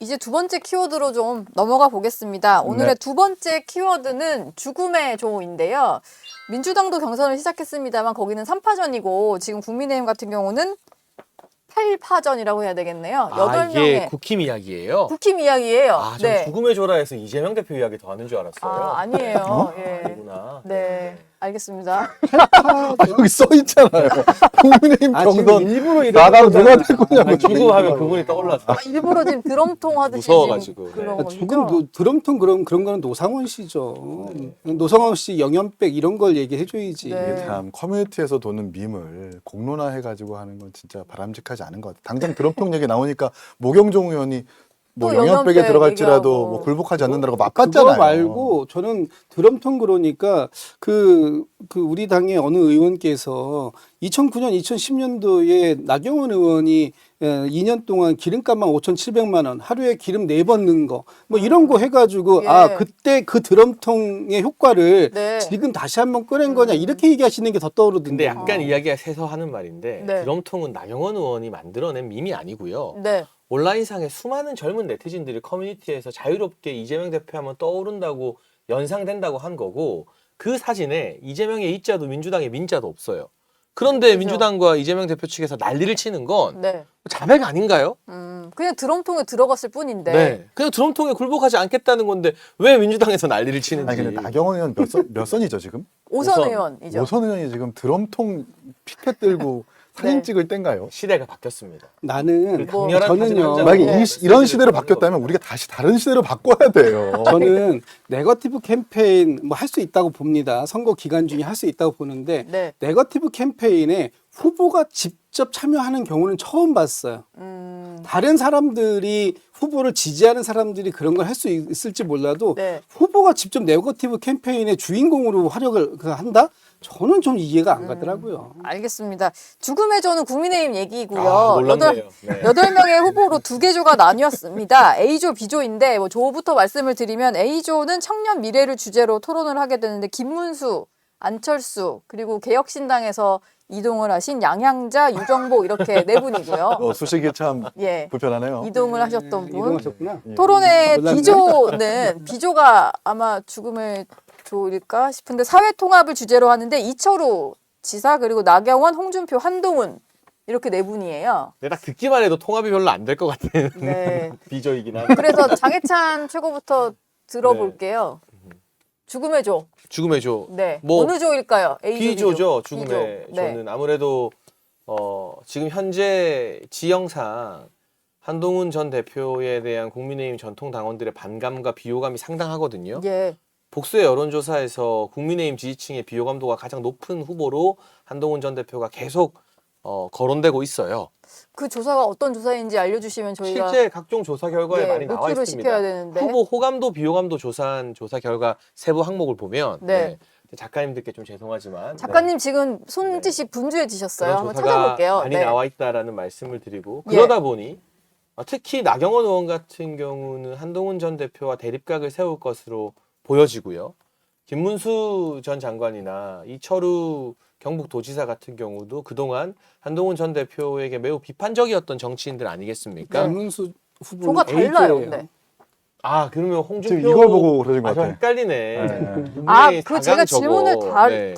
이제 두 번째 키워드로 좀 넘어가 보겠습니다. 오늘의 네. 두 번째 키워드는 죽음의 조인데요. 민주당도 경선을 시작했습니다만 거기는 3파전이고 지금 국민의힘 같은 경우는 8파전이라고 해야 되겠네요. 아, 이게 8명의 국힘 이야기예요? 국힘 이야기예요. 아, 전 네. 죽음의 조라에서 이재명 대표 이야기 더 하는 줄 알았어요. 아, 아니에요. 예. 아니구나. 네. 알겠습니다. 아, 여기 써 있잖아요. 국민의힘 지금 경선 일부러 이런 나가면 누가 거잖아. 될 거냐고. 죽음하면 그분이 떠올랐어. 아, 일부러 지금 드럼통 하듯이 무서워가지고. 지금 그런 네. 거죠. 조금 드럼통 그런 거는 노상원 씨죠. 노상원 씨 영연백 이런 걸 얘기해줘야지. 네. 이게 참 커뮤니티에서 도는 밈을 공론화해가지고 하는 건 진짜 바람직하지 않은 것 같아요. 당장 드럼통 얘기 나오니까 모경종 의원이 뭐 또 영양백에 영양백 들어갈지라도 얘기하고. 뭐 굴복하지 않는다고 그거 맞봤잖아요. 말고 저는 드럼통 그러니까 그 우리 당의 어느 의원께서 2009년, 2010년도에 나경원 의원이 2년 동안 기름값만 5,700만 원, 하루에 기름 4번 넣은 거, 뭐 이런 거 해가지고 예. 아 그때 그 드럼통의 효과를 네. 지금 다시 한번 꺼낸 거냐 이렇게 얘기하시는 게 더 떠오르던데. 근데 약간 이야기가 새서 하는 말인데 네. 드럼통은 나경원 의원이 만들어낸 밈이 아니고요. 네. 온라인상에 수많은 젊은 네티즌들이 커뮤니티에서 자유롭게 이재명 대표하면 떠오른다고 연상된다고 한 거고 그 사진에 이재명의 이자도 민주당의 민자도 없어요. 그런데 그죠. 민주당과 이재명 대표 측에서 난리를 치는 건 네. 자백 아닌가요? 그냥 드럼통에 들어갔을 뿐인데. 네. 그냥 드럼통에 굴복하지 않겠다는 건데 왜 민주당에서 난리를 치는지. 아니 근데 나경원 의원 몇 선이죠 지금? 오선 우선 의원이죠. 오선 의원이 지금 드럼통 피켓 들고 사진 네. 찍을 땐가요? 시대가 바뀌었습니다. 나는 뭐, 강렬한 저는요. 사진 한 만약에 장으로 이런 시대로 하는 바뀌었다면 거. 우리가 다시 다른 시대로 바꿔야 돼요. 저는 네거티브 캠페인 뭐 할 수 있다고 봅니다. 선거 기간 중에 할 수 있다고 보는데 네. 네거티브 캠페인에 후보가 직접 참여하는 경우는 처음 봤어요. 다른 사람들이 후보를 지지하는 사람들이 그런 걸 할 수 있을지 몰라도 네. 후보가 직접 네거티브 캠페인의 주인공으로 활약을 한다? 저는 좀 이해가 안 가더라고요. 알겠습니다. 죽음의 조는 국민의힘 얘기고요. 아, 놀랍네요. 네. 8명의 후보로 2개 조가 나뉘었습니다. A조, B조인데 뭐 조부터 말씀을 드리면 A조는 청년 미래를 주제로 토론을 하게 되는데 김문수, 안철수 그리고 개혁신당에서 이동을 하신 양향자, 유정복 이렇게 네 분이고요. 수식이 참 예. 불편하네요. 이동을 하셨던 분. 이동하셨구나. 토론회 몰랐네. B조가 아마 죽음의 조일까 싶은데 사회통합을 주제로 하는데 이철우 지사 그리고 나경원, 홍준표, 한동훈 이렇게 네 분이에요. 근데 딱 듣기만 해도 통합이 별로 안 될 것 같은 네. 비조이긴 한데. 그래서 장해찬 최고부터 들어볼게요. 죽음의 조. 죽음의 조. 네. 뭐 어느 조일까요? A조, B조죠. B조. 죽음의 B조. 네. 조는 아무래도 지금 현재 지형상 한동훈 전 대표에 대한 국민의힘 전통 당원들의 반감과 비호감이 상당하거든요. 예. 복수의 여론조사에서 국민의힘 지지층의 비호감도가 가장 높은 후보로 한동훈 전 대표가 계속 거론되고 있어요. 그 조사가 어떤 조사인지 알려주시면 저희가 실제 각종 조사 결과에 예, 많이 나와 노출을 있습니다. 시켜야 되는데. 후보 호감도 비호감도 조사한 조사 결과 세부 항목을 보면 네. 작가님들께 좀 죄송하지만 작가님 지금 손짓이 분주해지셨어요. 그런 한번 조사가 찾아볼게요. 많이 네. 나와 있다라는 말씀을 드리고 예. 그러다 보니 특히 나경원 의원 같은 경우는 한동훈 전 대표와 대립각을 세울 것으로 보여지고요. 김문수 전 장관이나 이철우 경북도지사 같은 경우도 그동안 한동훈 전 대표에게 매우 비판적이었던 정치인들 아니겠습니까? 김문수 후보는 조가 달라요. A조예요. 네. 아 그러면 홍준표 지금 이걸 보고 그러신 것 저 같아요. 헷갈리네. 네. 아, 분명히 그 제가 4강 저거. 질문을 네.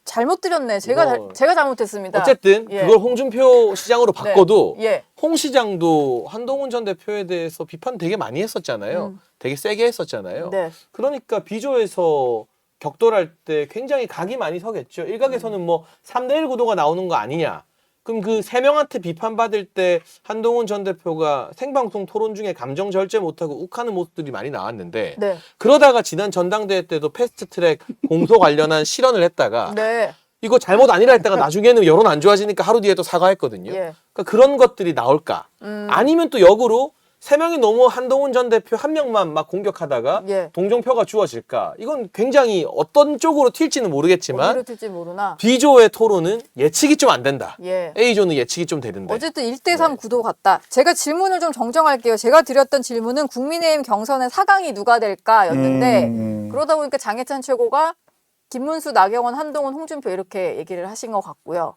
잘못 드렸네. 제가 이거- 제가 잘못했습니다. 어쨌든 예. 그걸 홍준표 시장으로 바꿔도 네. 예. 홍 시장도 한동훈 전 대표에 대해서 비판 되게 많이 했었잖아요. 되게 세게 했었잖아요. 네. 그러니까 비조에서 격돌할 때 굉장히 각이 많이 서겠죠. 일각에서는 뭐 3대1 구도가 나오는 거 아니냐. 그럼 그 세 명한테 비판받을 때 한동훈 전 대표가 생방송 토론 중에 감정 절제 못하고 욱하는 모습들이 많이 나왔는데 네. 그러다가 지난 전당대회 때도 패스트트랙 공소 관련한 실언을 했다가 네. 이거 잘못 아니라 했다가 나중에는 여론 안 좋아지니까 하루 뒤에 또 사과했거든요. 예. 그러니까 그런 것들이 나올까? 아니면 또 역으로 세 명이 너무 한동훈 전 대표 한 명만 막 공격하다가 예. 동정표가 주어질까? 이건 굉장히 어떤 쪽으로 튈지는 모르겠지만 어디로 튈지 모르나. B조의 토론은 예측이 좀 안 된다. 예. A조는 예측이 좀 되는데. 어쨌든 1대3 구도 같다. 제가 질문을 좀 정정할게요. 제가 드렸던 질문은 국민의힘 경선의 4강이 누가 될까였는데 그러다 보니까 장해찬 최고가 김문수, 나경원, 한동훈, 홍준표 이렇게 얘기를 하신 것 같고요.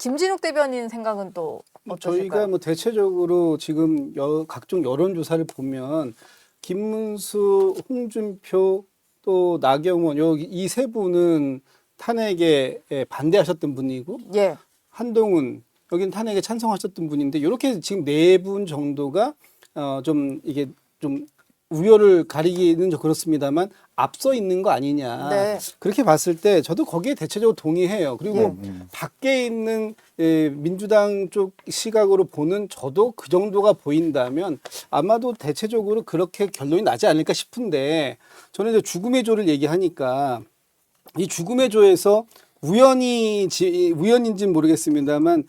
김진욱 대변인 생각은 또 어떠실까요? 저희가 뭐 대체적으로 지금 각종 여론조사를 보면 김문수, 홍준표 또 나경원 이 세 분은 탄핵에 반대하셨던 분이고 예. 한동훈 여기는 탄핵에 찬성하셨던 분인데 이렇게 지금 네 분 정도가 좀 이게 좀 우열을 가리기는 좀 그렇습니다만 앞서 있는 거 아니냐. 네. 그렇게 봤을 때 저도 거기에 대체적으로 동의해요. 그리고 밖에 있는 민주당 쪽 시각으로 보는 저도 그 정도가 보인다면 아마도 대체적으로 그렇게 결론이 나지 않을까 싶은데 저는 이제 죽음의 조를 얘기하니까 이 죽음의 조에서 우연인지는 모르겠습니다만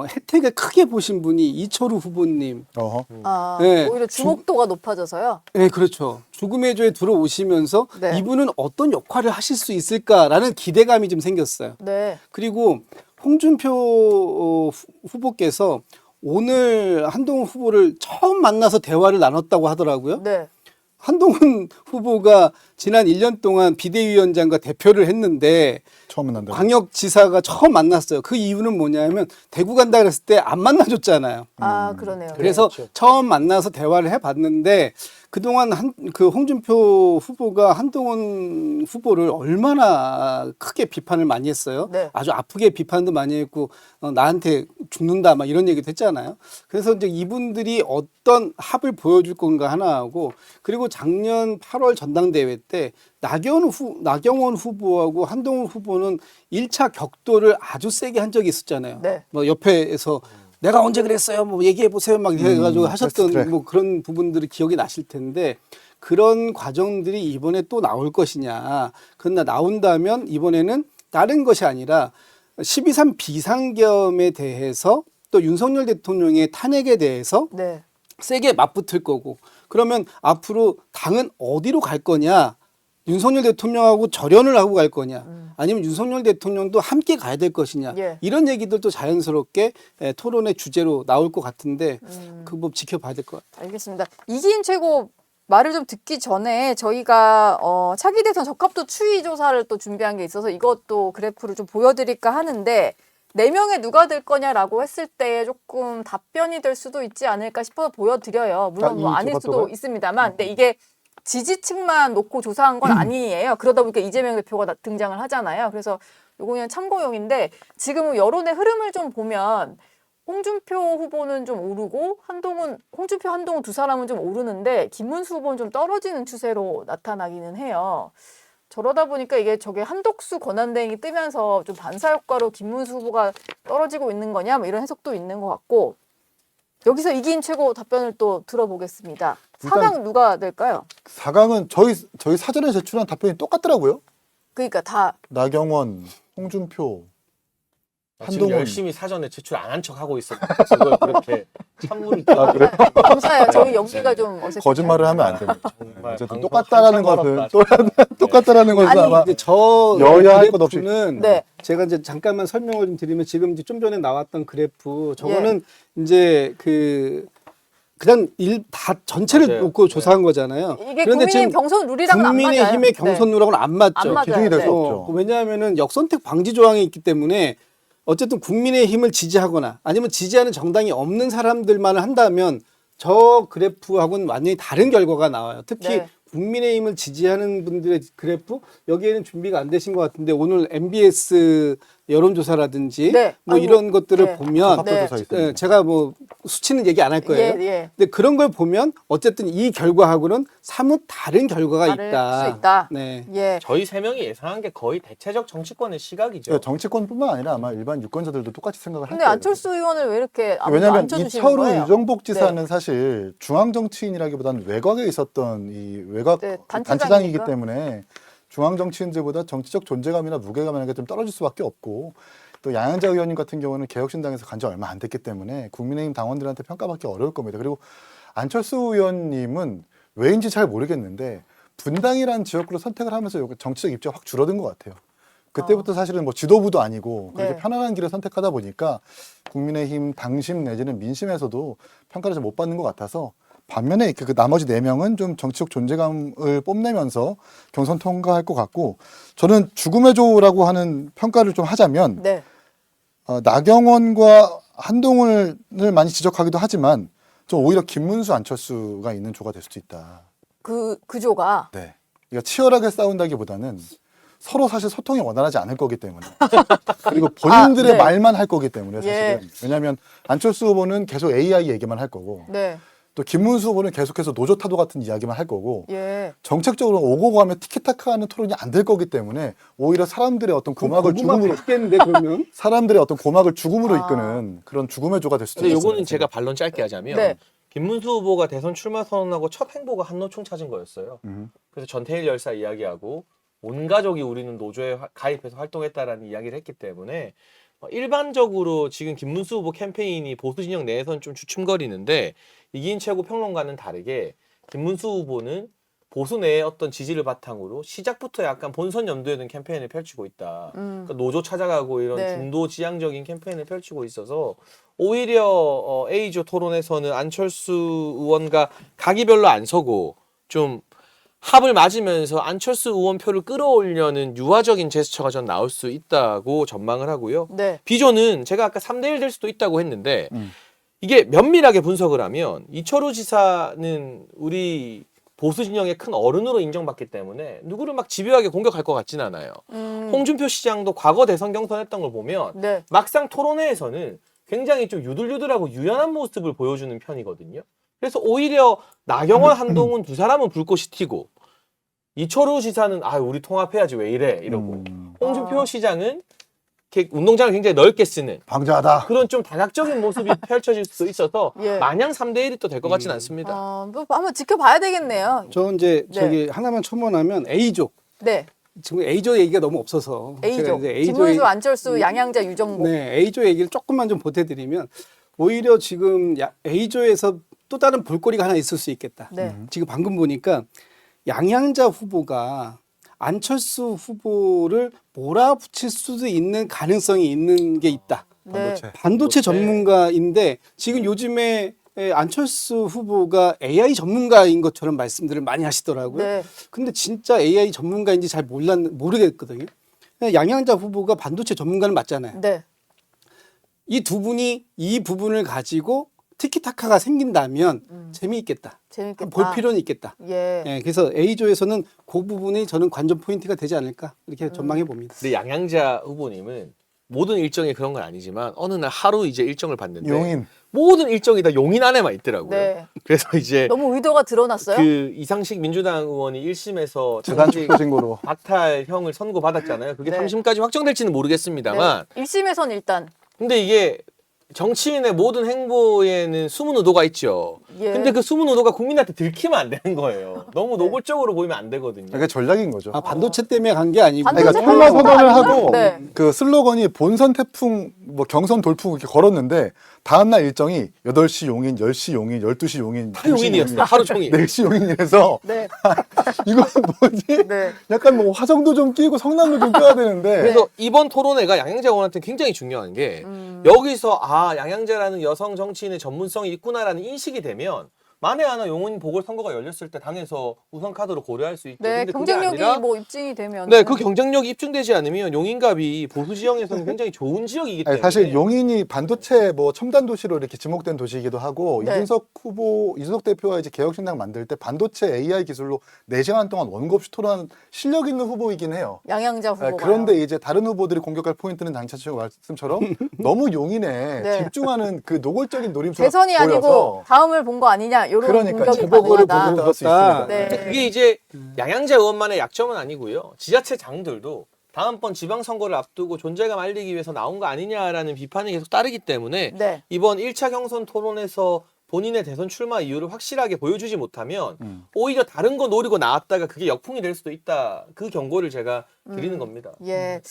혜택을 크게 보신 분이 이철우 후보님. 어허. 아, 네. 오히려 주목도가 높아져서요. 네, 그렇죠. 죽음의 조에 들어오시면서 네. 이분은 어떤 역할을 하실 수 있을까라는 기대감이 좀 생겼어요. 네. 그리고 홍준표 후보께서 오늘 한동훈 후보를 처음 만나서 대화를 나눴다고 하더라고요. 네. 한동훈 후보가 지난 1년 동안 비대위원장과 대표를 했는데 처음 만난다. 광역지사가 처음 만났어요. 그 이유는 뭐냐면 대구 간다 그랬을 때 안 만나줬잖아요. 아, 그러네요. 그래서 그렇죠. 처음 만나서 대화를 해봤는데 그동안 그 홍준표 후보가 한동훈 후보를 얼마나 크게 비판을 많이 했어요. 네. 아주 아프게 비판도 많이 했고 나한테 죽는다 막 이런 얘기도 했잖아요. 그래서 이제 이분들이 어떤 합을 보여줄 건가 하나 하고 그리고 작년 8월 전당대회 때 나경원 후보하고 한동훈 후보는 1차 격돌을 아주 세게 한 적이 있었잖아요. 네. 뭐 옆에서 내가 언제 그랬어요? 뭐 얘기해 보세요. 막 해가지고 하셨던 패스트트랙. 뭐 그런 부분들이 기억이 나실 텐데 그런 과정들이 이번에 또 나올 것이냐. 그러나 나온다면 이번에는 다른 것이 아니라 12.3 비상겸에 대해서 또 윤석열 대통령의 탄핵에 대해서 네. 세게 맞붙을 거고 그러면 앞으로 당은 어디로 갈 거냐? 윤석열 대통령하고 절연을 하고 갈 거냐? 아니면 윤석열 대통령도 함께 가야 될 것이냐? 예. 이런 얘기들도 자연스럽게 토론의 주제로 나올 것 같은데 그 법 지켜봐야 될 것 같아요. 알겠습니다. 이기인 최고 말을 좀 듣기 전에 저희가 차기 대선 적합도 추이 조사를 또 준비한 게 있어서 이것도 그래프를 좀 보여드릴까 하는데 4명에 누가 될 거냐라고 했을 때 조금 답변이 될 수도 있지 않을까 싶어서 보여드려요. 물론 뭐 이 아닐 수도 적합도가요? 있습니다만 근데 이게 지지층만 놓고 조사한 건 아니에요. 그러다 보니까 이재명 대표가 등장을 하잖아요. 그래서 요거 그냥 참고용인데 지금 여론의 흐름을 좀 보면 홍준표 후보는 좀 오르고 홍준표, 한동훈 두 사람은 좀 오르는데 김문수 후보는 좀 떨어지는 추세로 나타나기는 해요. 저러다 보니까 이게 저게 한독수 권한대행이 뜨면서 좀 반사 효과로 김문수 후보가 떨어지고 있는 거냐 뭐 이런 해석도 있는 것 같고 여기서 이기인 최고 답변을 또 들어보겠습니다. 4강 누가 될까요? 4강은 저희 사전에 제출한 답변이 똑같더라고요. 그러니까 다 나경원, 홍준표, 지금 한동훈. 열심히 사전에 제출 안 한 척 하고 있어. 그걸 그렇게 찬물을 그래? 감사해요. 저희 연기가 좀 어색해요. 거짓말을 하면 안 됩니다. 정말 어쨌든 방송 똑같다라는 한참 것은 똑같다라는 것은 아니, 아마 근데 저 여야 할 것 없이. 그래프는 네. 제가 이제 잠깐만 설명을 좀 드리면 지금 이제 좀 전에 나왔던 그래프 저거는 이제 그냥 다 전체를 맞아요. 놓고 네. 조사한 거잖아요. 이게 그런데 국민의힘 지금 경선 룰이랑은 안 맞아요. 국민의힘의 경선룰하고는 안 맞죠. 안 맞아요. 기준이 될 수 네. 없죠. 왜냐하면은 역선택 방지 조항이 있기 때문에 어쨌든 국민의힘을 지지하거나 아니면 지지하는 정당이 없는 사람들만 한다면 저 그래프하고는 완전히 다른 결과가 나와요. 특히 네. 국민의힘을 지지하는 분들의 그래프 여기에는 준비가 안 되신 것 같은데 오늘 MBS 여론조사라든지 네. 뭐 아이고. 이런 것들을 네. 보면 적합도 네. 조사 있습니다. 제가 뭐 수치는 얘기 안 할 거예요. 예, 예. 근데 그런 걸 보면 어쨌든 이 결과하고는 사뭇 다른 결과가 다를 있다. 수 있다. 네. 예. 저희 3명이 예상한 게 거의 대체적 정치권의 시각이죠. 정치권뿐만 아니라 아마 일반 유권자들도 똑같이 생각을 할 근데 거예요. 안철수 의원을 왜 이렇게 아무도 왜냐하면 앉혀주시는 이철우 거예요? 유정복 지사는 사실 중앙 정치인이라기보다는 외곽에 있었던 이 외곽 네, 단체장이기 단체장이니까. 때문에 중앙 정치인들보다 정치적 존재감이나 무게감이나 좀 떨어질 수밖에 없고 또 양현자 의원님 같은 경우는 개혁신당에서 간 지 얼마 안 됐기 때문에 국민의힘 당원들한테 평가받기 어려울 겁니다. 그리고 안철수 의원님은 왜인지 잘 모르겠는데 분당이라는 지역구로 선택을 하면서 정치적 입지가 확 줄어든 것 같아요. 그때부터 사실은 뭐 지도부도 아니고 그렇게 네. 편안한 길을 선택하다 보니까 국민의힘 당심 내지는 민심에서도 평가를 잘 못 받는 것 같아서 반면에 그 나머지 4명은 좀 정치적 존재감을 뽐내면서 경선 통과할 것 같고 저는 죽음의 조라고 하는 평가를 좀 하자면 네. 나경원과 한동훈을 많이 지적하기도 하지만 좀 오히려 김문수, 안철수가 있는 조가 될 수도 있다. 그 조가. 네. 그러니까 치열하게 싸운다기보다는 서로 사실 소통이 원활하지 않을 거기 때문에 그리고 본인들의 네. 말만 할 거기 때문에 사실은 예. 왜냐하면 안철수 후보는 계속 AI 얘기만 할 거고 네. 또 김문수 후보는 계속해서 노조 타도 같은 이야기만 할 거고 예. 정책적으로 오고 가며 티키타카하는 토론이 안 될 거기 때문에 오히려 사람들의 어떤 고막을 죽음으로 겠는데 그러면 사람들의 어떤 고막을 죽음으로 아. 이끄는 그런 죽음의 조가 될 수도 근데 있어요. 요거는 제가 반론 짧게 하자면 네. 김문수 후보가 대선 출마 선언하고 첫 행보가 한노총 찾은 거였어요. 그래서 전태일 열사 이야기하고 온 가족이 우리는 노조에 가입해서 활동했다라는 이야기를 했기 때문에 일반적으로 지금 김문수 후보 캠페인이 보수 진영 내에서는 좀 주춤거리는데 이기인 최고 평론가는 다르게 김문수 후보는 보수 내의 어떤 지지를 바탕으로 시작부터 약간 본선 염두에 둔 캠페인을 펼치고 있다. 그러니까 노조 찾아가고 이런 네. 중도 지향적인 캠페인을 펼치고 있어서 오히려 A조 토론에서는 안철수 의원과 각이 별로 안 서고 좀 합을 맞으면서 안철수 의원 표를 끌어올려는 유화적인 제스처가 전 나올 수 있다고 전망을 하고요. 네. 비조는 제가 아까 3대1 될 수도 있다고 했는데 이게 면밀하게 분석을 하면 이철우 지사는 우리 보수 진영의 큰 어른으로 인정받기 때문에 누구를 막 집요하게 공격할 것 같진 않아요. 홍준표 시장도 과거 대선 경선했던 걸 보면 네. 막상 토론회에서는 굉장히 좀 유들유들하고 유연한 모습을 보여주는 편이거든요. 그래서 오히려 나경원, 한동훈 두 사람은 불꽃이 튀고 이철우 지사는 아 우리 통합해야지 왜 이래 이러고 홍준표 아. 시장은 이렇게 운동장을 굉장히 넓게 쓰는 방자하다. 그런 좀 다각적인 모습이 펼쳐질 수도 있어서 예. 마냥 3대1이 또 될 것 같지는 않습니다. 뭐 한번 지켜봐야 되겠네요. 저 이제 네. 저기 하나만 첨언하면 A조 네. 지금 A조 얘기가 너무 없어서 제가 A조. 이제 A조 김문수, 안철수, 양양자, 유정복. 네, A조 얘기를 조금만 좀 보태드리면 오히려 지금 A조에서 또 다른 볼거리가 하나 있을 수 있겠다. 네. 지금 방금 보니까 양양자 후보가 안철수 후보를 몰아붙일 수도 있는 가능성이 있는 게 있다. 네. 반도체 전문가인데 지금 요즘에 안철수 후보가 AI 전문가인 것처럼 말씀들을 많이 하시더라고요. 네. 근데 진짜 AI 전문가인지 잘 모르겠거든요. 양양자 후보가 반도체 전문가는 맞잖아요. 네. 이 두 분이 이 부분을 가지고 티키타카가 생긴다면 재미있겠다. 재밌겠다. 볼 필요는 있겠다. 예. 예, 그래서 A조에서는 그 부분이 저는 관전 포인트가 되지 않을까 이렇게 전망해 봅니다. 근데 양양자 후보님은 모든 일정이 그런 건 아니지만 어느 날 하루 이제 일정을 봤는데 용인. 모든 일정이 다 용인 안에만 있더라고요. 네. 그래서 이제 너무 의도가 드러났어요? 그 이상식 민주당 의원이 1심에서 재단 축소 신고로. 박탈형을 선고받았잖아요. 그게 네. 3심까지 확정될지는 모르겠습니다만 네. 1심에선 일단. 근데 이게 정치인의 모든 행보에는 숨은 의도가 있죠. 예. 근데 그 숨은 의도가 국민한테 들키면 안 되는 거예요. 너무 네. 노골적으로 보이면 안 되거든요. 그게 전략인 거죠. 아 반도체 때문에 간 게 아니고 반도체 그러니까 때문에 출마 그런 거 선언을 아닌가? 하고 네. 그 슬로건이 본선 태풍, 뭐 경선 돌풍 이렇게 걸었는데 다음날 일정이 8시 용인, 10시 용인, 12시 용인, 다 용인이었어요. 하루 종일. 4시 용인이라서 네. 이건 뭐지? 네. 약간 뭐 화성도 좀 끼고 성남도 좀 껴야 되는데 그래서 이번 토론회가 양양자 의원한테 굉장히 중요한 게 여기서 아 양양자라는 여성 정치인의 전문성이 있구나라는 인식이 되면 만에 하나 용인 보궐선거가 열렸을 때 당에서 우선 카드로 고려할 수 있죠. 네. 근데 그게 경쟁력이 아니라 뭐 입증이 되면. 네, 그 경쟁력이 입증되지 않으면 용인갑이 보수 지형에서는 굉장히 좋은 지역이기 때문에 아니, 사실 용인이 반도체 뭐 첨단 도시로 이렇게 지목된 도시이기도 하고 네. 이준석 대표와 이제 개혁신당 만들 때 반도체 AI 기술로 4시간 동안 원고 없이 토론한 실력 있는 후보이긴 해요. 양양자 아, 후보가. 그런데 이제 다른 후보들이 공격할 포인트는 당차처 말씀처럼 너무 용인에 네. 집중하는 그 노골적인 노림수가 대선이 보여서 아니고 다음을 본 거 아니냐 이런 그러니까 공격이 제보고를 가능하다. 보고 나올 수 있습니다. 네. 근데 그게 이제 양양자 의원만의 약점은 아니고요. 지자체장들도 다음번 지방선거를 앞두고 존재감 알리기 위해서 나온 거 아니냐라는 비판이 계속 따르기 때문에 네. 이번 1차 경선 토론에서 본인의 대선 출마 이유를 확실하게 보여주지 못하면 오히려 다른 거 노리고 나왔다가 그게 역풍이 될 수도 있다. 그 경고를 제가 드리는 겁니다. 예.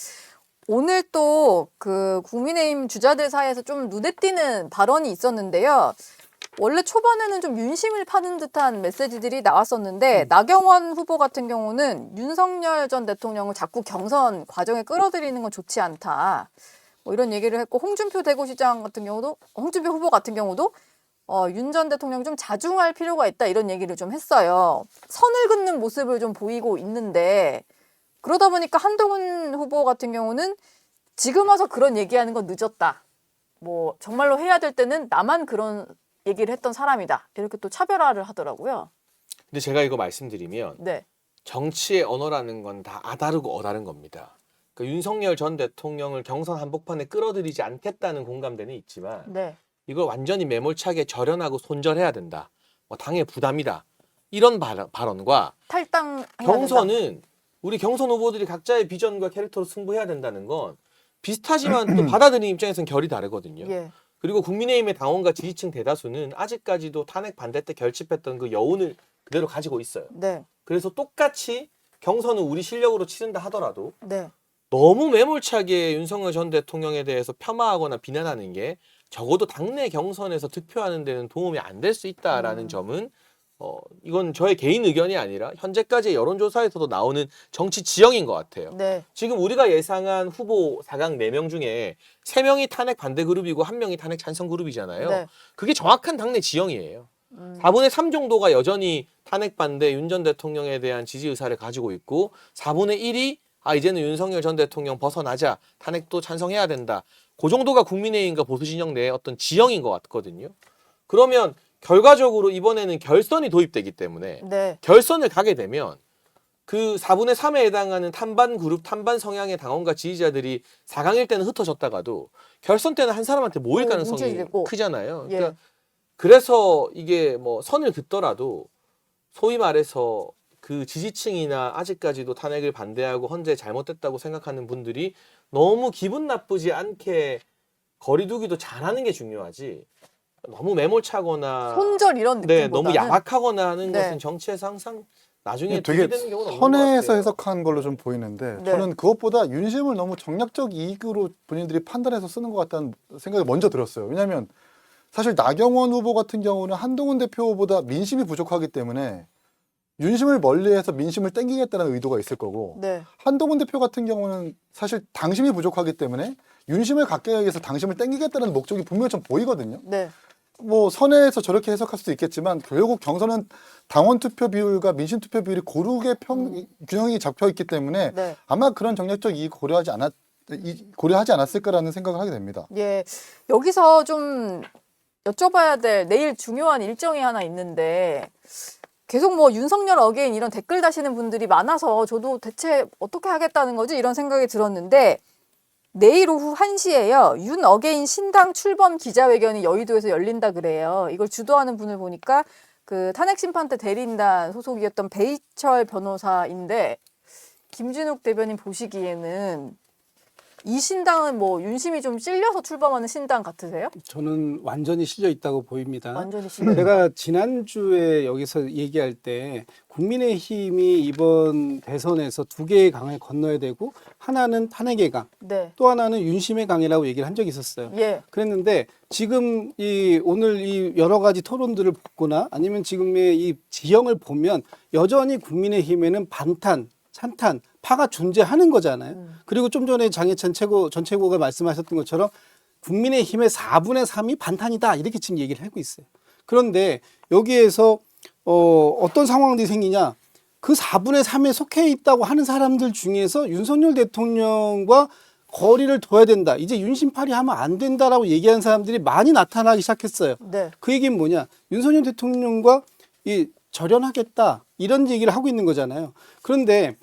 오늘 또 그 국민의힘 주자들 사이에서 좀 눈에 띄는 발언이 있었는데요. 원래 초반에는 좀 윤심을 파는 듯한 메시지들이 나왔었는데 나경원 후보 같은 경우는 윤석열 전 대통령을 자꾸 경선 과정에 끌어들이는 건 좋지 않다. 뭐 이런 얘기를 했고 홍준표 대구시장 같은 경우도 홍준표 후보 같은 경우도 윤 전 대통령 좀 자중할 필요가 있다 이런 얘기를 좀 했어요. 선을 긋는 모습을 좀 보이고 있는데 그러다 보니까 한동훈 후보 같은 경우는 지금 와서 그런 얘기하는 건 늦었다. 뭐 정말로 해야 될 때는 나만 그런 얘기를 했던 사람이다. 이렇게 또 차별화를 하더라고요. 근데 제가 이거 말씀드리면 네. 정치의 언어라는 건 다 아다르고 어다른 겁니다. 그러니까 윤석열 전 대통령을 경선 한복판에 끌어들이지 않겠다는 공감대는 있지만 네. 이걸 완전히 매몰차게 절연하고 손절해야 된다. 뭐 당의 부담이다. 이런 발언과 탈당 경선은 우리 경선 후보들이 각자의 비전과 캐릭터로 승부해야 된다는 건 비슷하지만 또 받아들이는 입장에서는 결이 다르거든요. 예. 그리고 국민의힘의 당원과 지지층 대다수는 아직까지도 탄핵 반대 때 결집했던 그 여운을 그대로 가지고 있어요. 네. 그래서 똑같이 경선은 우리 실력으로 치른다 하더라도 네. 너무 매몰차게 윤석열 전 대통령에 대해서 폄하하거나 비난하는 게 적어도 당내 경선에서 득표하는 데는 도움이 안 될 수 있다라는 점은 이건 저의 개인 의견이 아니라 현재까지의 여론조사에서도 나오는 정치 지형인 것 같아요. 네. 지금 우리가 예상한 후보 4강 4명 중에 3명이 탄핵 반대 그룹이고 1명이 탄핵 찬성 그룹이잖아요. 네. 그게 정확한 당내 지형이에요. 4분의 3 정도가 여전히 탄핵 반대 윤 전 대통령에 대한 지지 의사를 가지고 있고 4분의 1이 이제는 윤석열 전 대통령 벗어나자 탄핵도 찬성해야 된다. 그 정도가 국민의힘과 보수 진영 내의 어떤 지형인 것 같거든요. 그러면 결과적으로 이번에는 결선이 도입되기 때문에 네. 결선을 가게 되면 그 4분의 3에 해당하는 탄반 그룹, 탄반 성향의 당원과 지지자들이 4강일 때는 흩어졌다가도 결선 때는 한 사람한테 모일 가능성이 뭉쳐지고. 크잖아요. 예. 그러니까 그래서 이게 뭐 선을 긋더라도 소위 말해서 그 지지층이나 아직까지도 탄핵을 반대하고 헌재 잘못됐다고 생각하는 분들이 너무 기분 나쁘지 않게 거리두기도 잘하는 게 중요하지. 너무 매몰차거나 손절 이런 느낌보다는 너무 야박하거나 하는 네. 것은 정치에서 항상 나중에 되게 되는 경우는 없는 것 선에서 같아요. 해석한 걸로 좀 보이는데 네. 저는 그것보다 윤심을 너무 정략적 이익으로 본인들이 판단해서 쓰는 것 같다는 생각이 먼저 들었어요. 왜냐하면 사실 나경원 후보 같은 경우는 한동훈 대표보다 민심이 부족하기 때문에 윤심을 멀리해서 민심을 땡기겠다는 의도가 있을 거고 네. 한동훈 대표 같은 경우는 사실 당심이 부족하기 때문에 윤심을 갖기 위해서 당심을 땡기겠다는 목적이 분명히 좀 보이거든요. 네. 뭐 선에서 저렇게 해석할 수도 있겠지만 결국 경선은 당원 투표 비율과 민심 투표 비율이 고르게 균형이 잡혀 있기 때문에 네. 아마 그런 정략적 이익 고려하지 않았을까라는 생각을 하게 됩니다. 예. 여기서 좀 여쭤봐야 될 내일 중요한 일정이 하나 있는데 계속 뭐 윤석열 어게인 이런 댓글 다시는 분들이 많아서 저도 대체 어떻게 하겠다는 거지 이런 생각이 들었는데 내일 오후 1시에요. 윤 어게인 신당 출범 기자회견이 여의도에서 열린다 그래요. 이걸 주도하는 분을 보니까 그 탄핵심판대 대리인단 소속이었던 배희철 변호사인데 김진욱 대변인 보시기에는 이 신당은 뭐 윤심이 좀 찔려서 출범하는 신당 같으세요? 저는 완전히 실려 있다고 보입니다. 완전히 싫어요. 제가 지난주에 여기서 얘기할 때 국민의힘이 이번 대선에서 두 개의 강을 건너야 되고 하나는 탄핵의 강, 네. 또 하나는 윤심의 강이라고 얘기를 한 적이 있었어요. 예. 그랬는데 지금 오늘 이 여러 가지 토론들을 보거나 아니면 지금의 이 지형을 보면 여전히 국민의힘에는 반탄, 찬탄, 파가 존재하는 거잖아요. 그리고 좀 전에 장해찬 전 최고가 말씀하셨던 것처럼 국민의힘의 4분의 3이 반탄이다 이렇게 지금 얘기를 하고 있어요. 그런데 여기에서 어떤 상황들이 생기냐? 그 4분의 3에 속해 있다고 하는 사람들 중에서 윤석열 대통령과 거리를 둬야 된다. 이제 윤심팔이 하면 안 된다라고 얘기하는 사람들이 많이 나타나기 시작했어요. 네. 그 얘기는 뭐냐? 윤석열 대통령과 절연하겠다 이런 얘기를 하고 있는 거잖아요. 그런데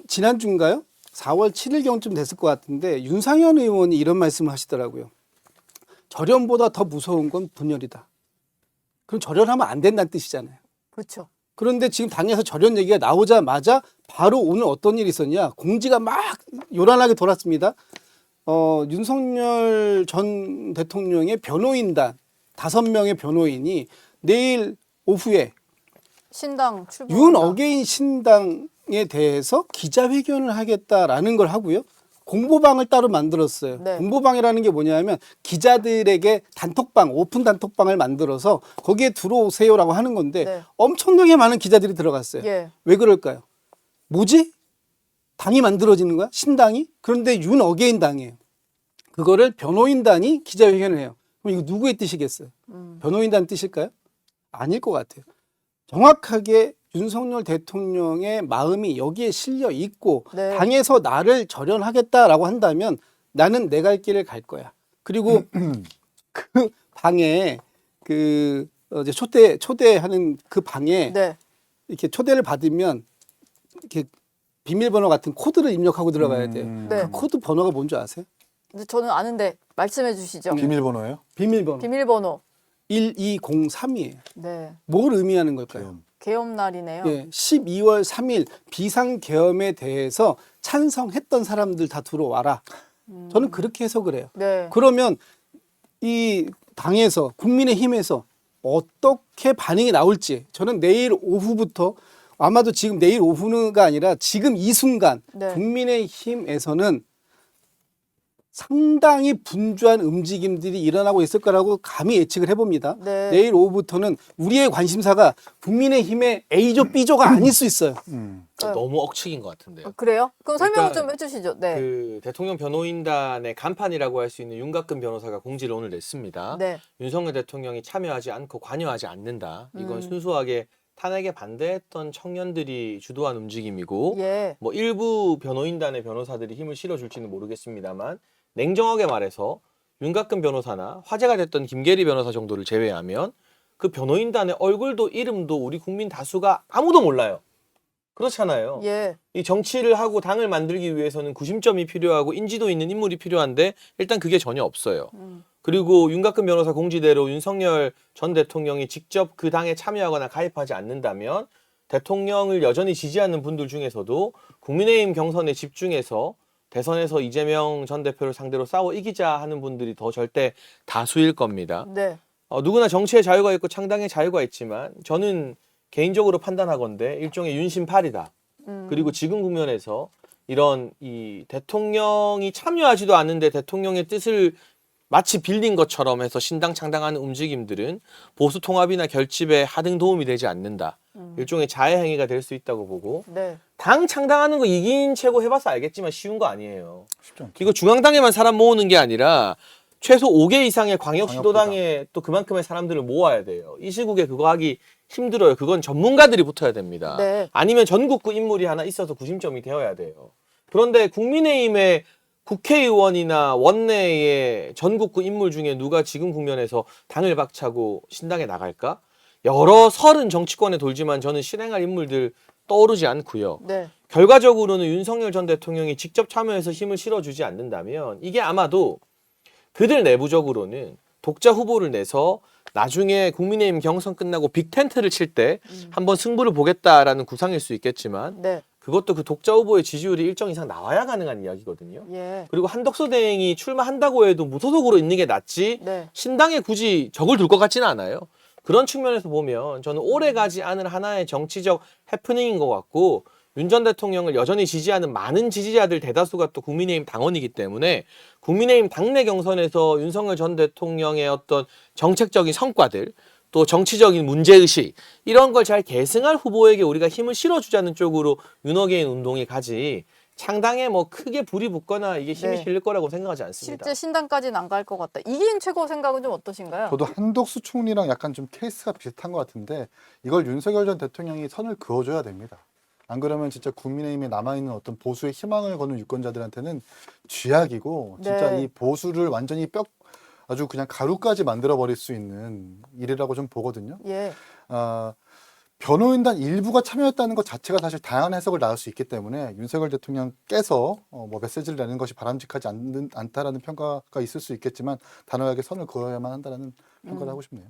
지난주인가요? 4월 7일경쯤 됐을 것 같은데 윤상현 의원이 이런 말씀을 하시더라고요. 절연보다 더 무서운 건 분열이다. 그럼 절연하면 안 된다는 뜻이잖아요. 그렇죠. 그런데 지금 당에서 절연 얘기가 나오자마자 바로 오늘 어떤 일이 있었냐. 공지가 막 요란하게 돌았습니다. 윤석열 전 대통령의 변호인단 5명의 변호인이 내일 오후에 신당 출범. 윤 어게인 신당에 대해서 기자회견을 하겠다라는 걸 하고요. 공보방을 따로 만들었어요. 네. 공보방이라는 게 뭐냐면 기자들에게 단톡방, 오픈 단톡방을 만들어서 거기에 들어오세요라고 하는 건데 네. 엄청나게 많은 기자들이 들어갔어요. 예. 왜 그럴까요? 뭐지? 당이 만들어지는 거야? 신당이? 그런데 윤 어게인 당이에요. 그거를 변호인단이 기자회견을 해요. 그럼 이거 누구의 뜻이겠어요? 변호인단 뜻일까요? 아닐 것 같아요. 정확하게 윤석열 대통령의 마음이 여기에 실려 있고 네. 당에서 나를 절연하겠다라고 한다면 나는 내 갈 길을 갈 거야. 그리고 그 방에 그 이제 초대하는 그 방에 네. 이렇게 초대를 받으면 이렇게 비밀번호 같은 코드를 입력하고 들어가야 돼요. 네. 그 코드 번호가 뭔지 아세요? 근데 저는 아는데 말씀해 주시죠. 비밀번호예요? 비밀번호 비밀번호. 1203이에요. 네. 뭘 의미하는 걸까요? 계엄. 계엄 날이네요. 예, 12월 3일 비상계엄에 대해서 찬성했던 사람들 다 들어와라. 저는 그렇게 해석을 해요. 네. 그러면 이 당에서 국민의힘에서 어떻게 반응이 나올지 저는 내일 오후부터 아마도 지금 내일 오후가 아니라 지금 이 순간 네. 국민의힘에서는 상당히 분주한 움직임들이 일어나고 있을 거라고 감히 예측을 해봅니다. 네. 내일 오후부터는 우리의 관심사가 국민의힘의 A조, B조가 아닐 수 있어요. 너무 억측인 것 같은데요. 그래요? 그럼 설명을 일단 좀 해주시죠. 네. 그 대통령 변호인단의 간판이라고 할 수 있는 윤곽근 변호사가 공지를 오늘 냈습니다. 네. 윤석열 대통령이 참여하지 않고 관여하지 않는다. 이건 음. 순수하게 탄핵에 반대했던 청년들이 주도한 움직임이고 예. 뭐 일부 변호인단의 변호사들이 힘을 실어줄지는 모르겠습니다만 냉정하게 말해서 윤곽근 변호사나 화제가 됐던 김계리 변호사 정도를 제외하면 그 변호인단의 얼굴도 이름도 우리 국민 다수가 아무도 몰라요. 그렇잖아요. 예. 이 정치를 하고 당을 만들기 위해서는 구심점이 필요하고 인지도 있는 인물이 필요한데 일단 그게 전혀 없어요. 그리고 윤곽근 변호사 공지대로 윤석열 전 대통령이 직접 그 당에 참여하거나 가입하지 않는다면 대통령을 여전히 지지하는 분들 중에서도 국민의힘 경선에 집중해서 대선에서 이재명 전 대표를 상대로 싸워 이기자 하는 분들이 더 절대 다수일 겁니다. 네. 누구나 정치의 자유가 있고 창당의 자유가 있지만 저는 개인적으로 판단하건대 일종의 윤심팔이다. 그리고 지금 국면에서 이런 이 대통령이 참여하지도 않는데 대통령의 뜻을 마치 빌린 것처럼 해서 신당 창당하는 움직임들은 보수 통합이나 결집에 하등 도움이 되지 않는다. 일종의 자해 행위가 될 수 있다고 보고 네. 당 창당하는 거 이긴 채고 해봐서 알겠지만 쉬운 거 아니에요. 쉽지 않죠. 이거 중앙당에만 사람 모으는 게 아니라 최소 5개 이상의 광역시도당에 또 그만큼의 사람들을 모아야 돼요. 이 시국에 그거 하기 힘들어요. 그건 전문가들이 붙어야 됩니다. 네. 아니면 전국구 인물이 하나 있어서 구심점이 되어야 돼요. 그런데 국민의힘의 국회의원이나 원내의 전국구 인물 중에 누가 지금 국면에서 당을 박차고 신당에 나갈까? 여러 설은 정치권에 돌지만 저는 실행할 인물들 떠오르지 않고요. 네. 결과적으로는 윤석열 전 대통령이 직접 참여해서 힘을 실어주지 않는다면 이게 아마도 그들 내부적으로는 독자 후보를 내서 나중에 국민의힘 경선 끝나고 빅텐트를 칠 때 한번 승부를 보겠다라는 구상일 수 있겠지만 네. 그것도 그 독자 후보의 지지율이 일정 이상 나와야 가능한 이야기거든요. 예. 그리고 한덕수 대행이 출마한다고 해도 무소속으로 있는 게 낫지 네. 신당에 굳이 적을 둘 것 같지는 않아요. 그런 측면에서 보면 저는 오래 가지 않을 하나의 정치적 해프닝인 것 같고 윤 전 대통령을 여전히 지지하는 많은 지지자들 대다수가 또 국민의힘 당원이기 때문에 국민의힘 당내 경선에서 윤석열 전 대통령의 어떤 정책적인 성과들 또 정치적인 문제의식 이런 걸 잘 계승할 후보에게 우리가 힘을 실어주자는 쪽으로 윤어게인 운동이 가지 창당에 뭐 크게 불이 붙거나 이게 힘이 네. 실릴 거라고 생각하지 않습니다. 실제 신당까지는 안 갈 것 같다. 이기인 최고 생각은 좀 어떠신가요? 저도 한덕수 총리랑 약간 좀 케이스가 비슷한 것 같은데 이걸 윤석열 전 대통령이 선을 그어줘야 됩니다. 안 그러면 진짜 국민의힘에 남아있는 어떤 보수의 희망을 거는 유권자들한테는 쥐약이고 진짜 네. 이 보수를 완전히 아주 그냥 가루까지 만들어버릴 수 있는 일이라고 좀 보거든요. 예. 변호인단 일부가 참여했다는 것 자체가 사실 다양한 해석을 낳을 수 있기 때문에 윤석열 대통령께서 뭐 메시지를 내는 것이 바람직하지 않다라는 평가가 있을 수 있겠지만 단호하게 선을 그어야만 한다는 평가를 하고 싶네요.